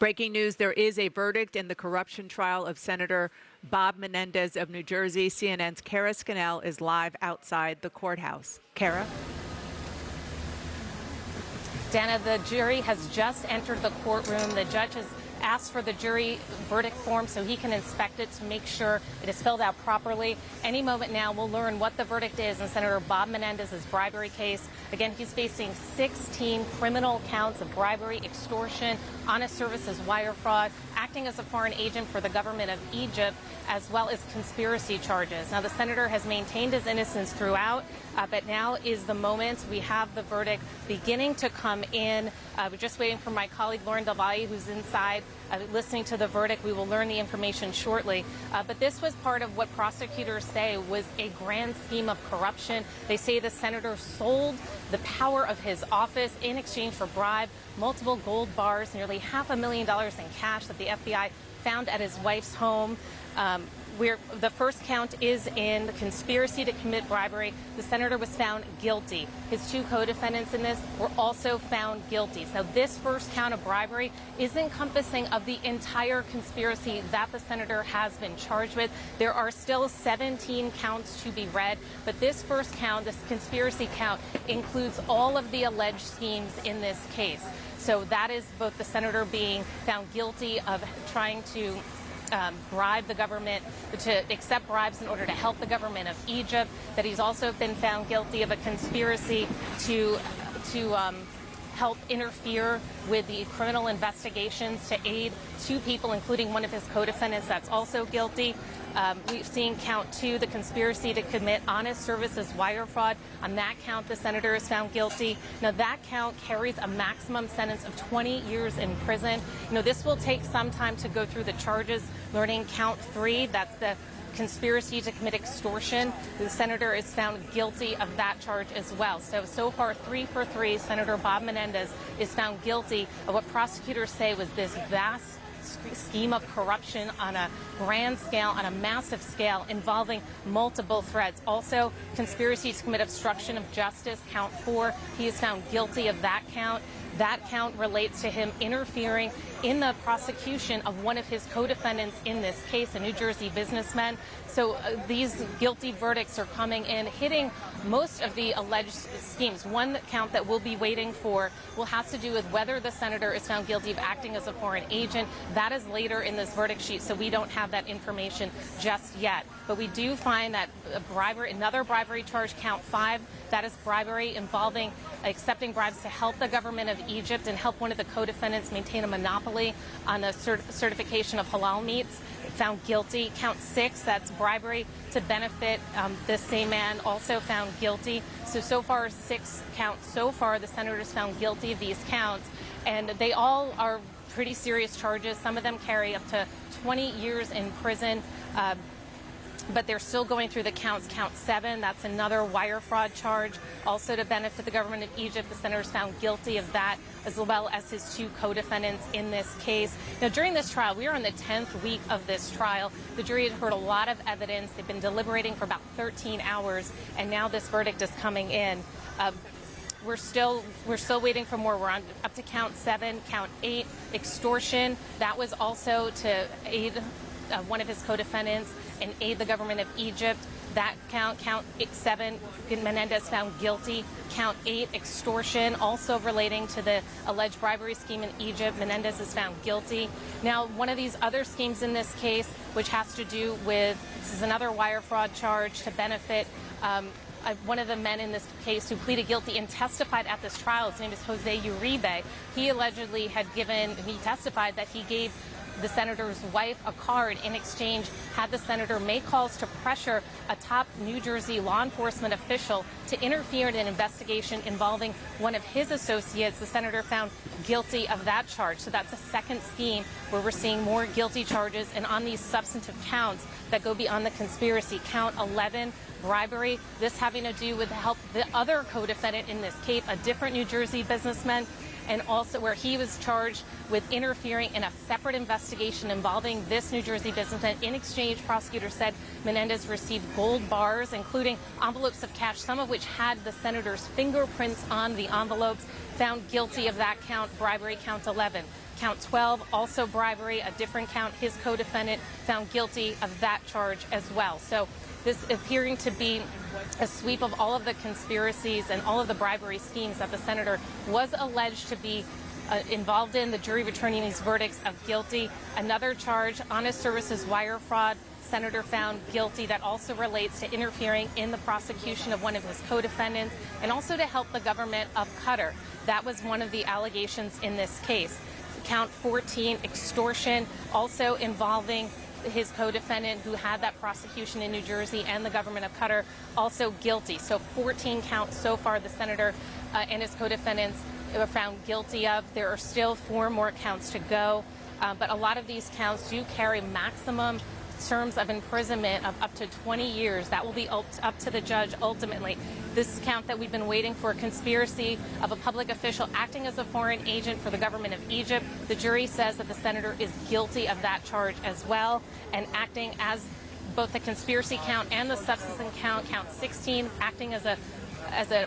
Breaking news, there is a verdict in the corruption trial of Senator Bob Menendez of New Jersey. CNN's Kara Scannell is live outside the courthouse. Kara? Dana, the jury has just entered the courtroom. The judge has asked for the jury verdict form so he can inspect it to make sure it is filled out properly. Any moment now, we'll learn what the verdict is in Senator Bob Menendez's bribery case. Again, he's facing 16 criminal counts of bribery, extortion, honest services wire fraud, acting as a foreign agent for the government of Egypt, as well as conspiracy charges. Now, the senator has maintained his innocence throughout, but now is the moment. We have the verdict beginning to come in. We're just waiting for my colleague Lauren Del Valle, who's inside, listening to the verdict. We will learn the information shortly. But this was part of what prosecutors say was a grand scheme of corruption. They say the senator sold the power of his office in exchange for bribe, multiple gold bars, nearly $500,000 in cash that the FBI found at his wife's home. The first count is in the conspiracy to commit bribery. The senator was found guilty. His two co-defendants in this were also found guilty. So this first count of bribery is encompassing of the entire conspiracy that the senator has been charged with. There are still 17 counts to be read, but this first count, this conspiracy count, includes all of the alleged schemes in this case. So that is both the senator being found guilty of trying to bribe the government, to accept bribes in order to help the government of Egypt, that he's also been found guilty of a conspiracy to help interfere with the criminal investigations, to aid two people, including one of his co-defendants that's also guilty. We've seen count 2, the conspiracy to commit honest services wire fraud. On that count, the senator is found guilty. Now, that count carries a maximum sentence of 20 years in prison. This will take some time to go through the charges. Learning count 3, that's the conspiracy to commit extortion. The senator is found guilty of that charge as well. So far, 3 for 3, Senator Bob Menendez is found guilty of what prosecutors say was this vast scheme of corruption on a grand scale, on a massive scale, involving multiple threads. Also, conspiracy to commit obstruction of justice, count 4. He is found guilty of that count. That count relates to him interfering in the prosecution of one of his co-defendants in this case, a New Jersey businessman. So these guilty verdicts are coming in, hitting most of the alleged schemes. One count that we'll be waiting for will have to do with whether the senator is found guilty of acting as a foreign agent. That is later in this verdict sheet, so we don't have that information just yet. But we do find that another bribery charge, count 5, that is bribery involving accepting bribes to help the government of Egypt and help one of the co-defendants maintain a monopoly on the certification of halal meats. Found guilty. Count 6, that's bribery to benefit this same man, also found guilty. So far, 6 counts. So far, the senator is found guilty of these counts, and they all are pretty serious charges. Some of them carry up to 20 years in prison. But they're still going through the counts. Count 7, that's another wire fraud charge, also to benefit the government of Egypt. The senator is found guilty of that, as well as his two co-defendants in this case. Now, during this trial, we are in the 10th week of this trial. The jury has heard a lot of evidence. They've been deliberating for about 13 hours, and now this verdict is coming in. We're still waiting for more. We're on up to count 7, count 8, extortion. That was also to aid one of his co-defendants and aid the government of Egypt. That count 7, Menendez found guilty. Count 8, extortion, also relating to the alleged bribery scheme in Egypt. Menendez is found guilty. Now, one of these other schemes in this case, which has to do with, this is another wire fraud charge to benefit one of the men in this case who pleaded guilty and testified at this trial. His name is Jose Uribe. He allegedly he testified that he gave the senator's wife a card in exchange, had the senator make calls to pressure a top New Jersey law enforcement official to interfere in an investigation involving one of his associates. The senator found guilty of that charge. So that's a second scheme where we're seeing more guilty charges. And on these substantive counts that go beyond the conspiracy, count 11, bribery, this having to do with help the other co-defendant in this case, a different New Jersey businessman, and also where he was charged with interfering in a separate investigation involving this New Jersey businessman. In exchange, prosecutors said Menendez received gold bars, including envelopes of cash, some of which had the senator's fingerprints on the envelopes. Found guilty of that count, bribery, count 11. Count 12, also bribery, a different count. His co-defendant found guilty of that charge as well. So this appearing to be a sweep of all of the conspiracies and all of the bribery schemes that the senator was alleged to be involved in. The jury returning these verdicts of guilty. Another charge, honest services wire fraud. Senator found guilty that also relates to interfering in the prosecution of one of his co-defendants and also to help the government of Qatar. That was one of the allegations in this case. Count 14, extortion, also involving his co-defendant who had that prosecution in New Jersey and the government of Qatar, also guilty. So 14 counts so far the senator and his co-defendants were found guilty of. There are still 4 more counts to go, but a lot of these counts do carry maximum terms of imprisonment of up to 20 years. That will be up to the judge ultimately. This count that we've been waiting for, conspiracy of a public official acting as a foreign agent for the government of Egypt. The jury says that the senator is guilty of that charge as well, and acting as both the conspiracy count and the substance count, count 16, acting as a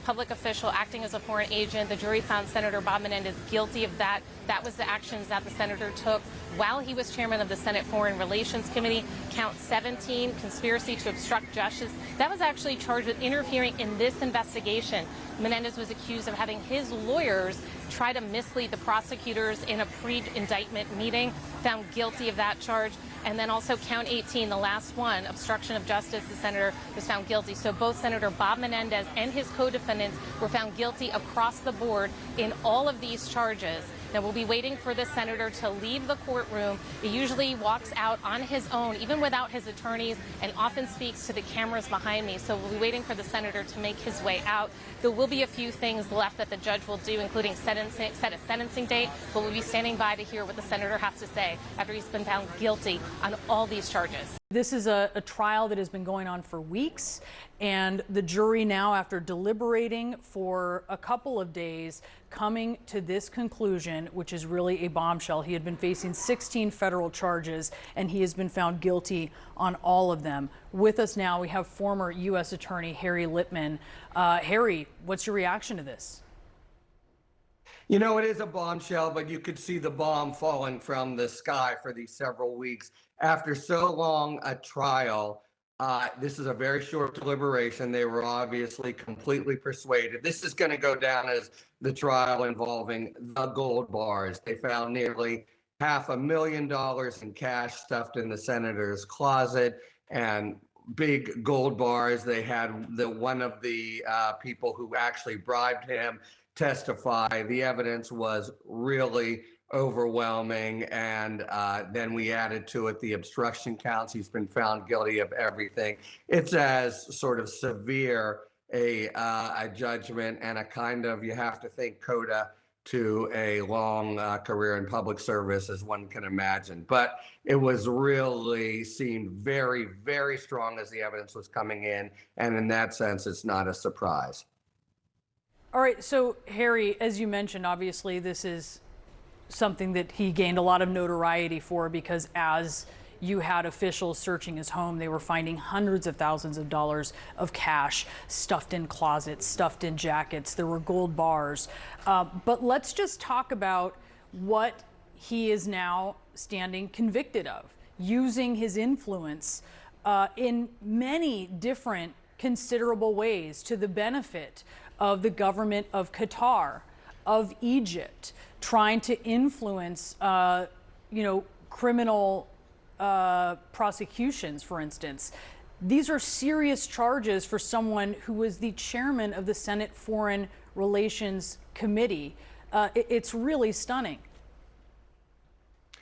public official, acting as a foreign agent. The jury found Senator Bob Menendez guilty of that. That was the actions that the senator took while he was chairman of the Senate Foreign Relations Committee. Count 17, conspiracy to obstruct justice. That was actually charged with interfering in this investigation. Menendez was accused of having his lawyers try to mislead the prosecutors in a pre-indictment meeting, found guilty of that charge. And then also count 18, the last one, obstruction of justice, the senator was found guilty. So both Senator Bob Menendez and his co-defendants were found guilty across the board in all of these charges. Now, we'll be waiting for the senator to leave the courtroom. He usually walks out on his own, even without his attorneys, and often speaks to the cameras behind me. So we'll be waiting for the senator to make his way out. There will be a few things left that the judge will do, including set a sentencing date, but we'll be standing by to hear what the senator has to say after he's been found guilty on all these charges. This is a trial that has been going on for weeks, and the jury now, after deliberating for a couple of days, coming to this conclusion, which is really a bombshell. He had been facing 16 federal charges, and he has been found guilty on all of them. With us now, we have former U.S. Attorney Harry Litman. Harry, what's your reaction to this? You know, it is a bombshell, but you could see the bomb falling from the sky for these several weeks. After so long a trial, this is a very short deliberation. They were obviously completely persuaded. This is going to go down as the trial involving the gold bars. They found nearly $500,000 in cash stuffed in the senator's closet and big gold bars. They had one of the people who actually bribed him testify. The evidence was really overwhelming, and then we added to it the obstruction counts. He's been found guilty of everything. It's as sort of severe a judgment and a kind of, you have to think, coda to a long career in public service as one can imagine. But it was really seemed very, very strong as the evidence was coming in, and in that sense, it's not a surprise. All right, so Harry, as you mentioned, obviously this is something that he gained a lot of notoriety for, because as you had officials searching his home, they were finding hundreds of thousands of dollars of cash stuffed in closets, stuffed in jackets. There were gold bars. But let's just talk about what he is now standing convicted of, using his influence in many different considerable ways to the benefit of the government of Qatar, of Egypt, trying to influence, criminal prosecutions, for instance. These are serious charges for someone who was the chairman of the Senate Foreign Relations Committee. It's really stunning.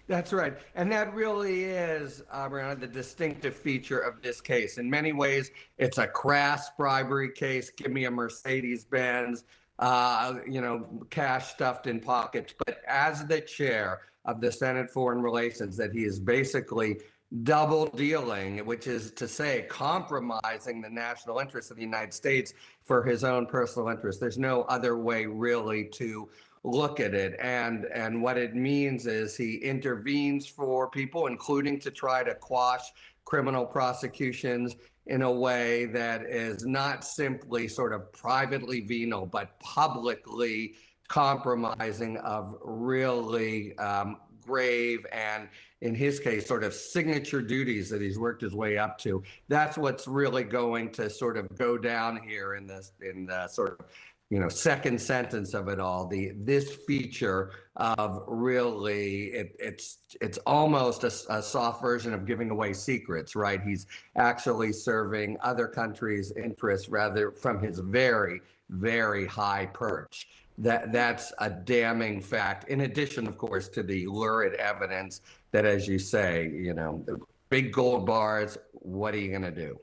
That's right. And that really is, Brianna, the distinctive feature of this case. In many ways, it's a crass bribery case. Give me a Mercedes-Benz, cash stuffed in pockets. But as the chair of the Senate Foreign Relations, that he is basically double dealing, which is to say compromising the national interest of the United States for his own personal interest. There's no other way really to look at it. And what it means is he intervenes for people, including to try to quash criminal prosecutions in a way that is not simply sort of privately venal, but publicly compromising of really grave and, in his case, sort of signature duties that he's worked his way up to. That's what's really going to sort of go down here in the sort of, second sentence of it all. This feature of really, it's almost a soft version of giving away secrets, right? He's actually serving other countries' interests rather from his very, very high perch. That's a damning fact. In addition, of course, to the lurid evidence that, as you say, big gold bars. What are you going to do?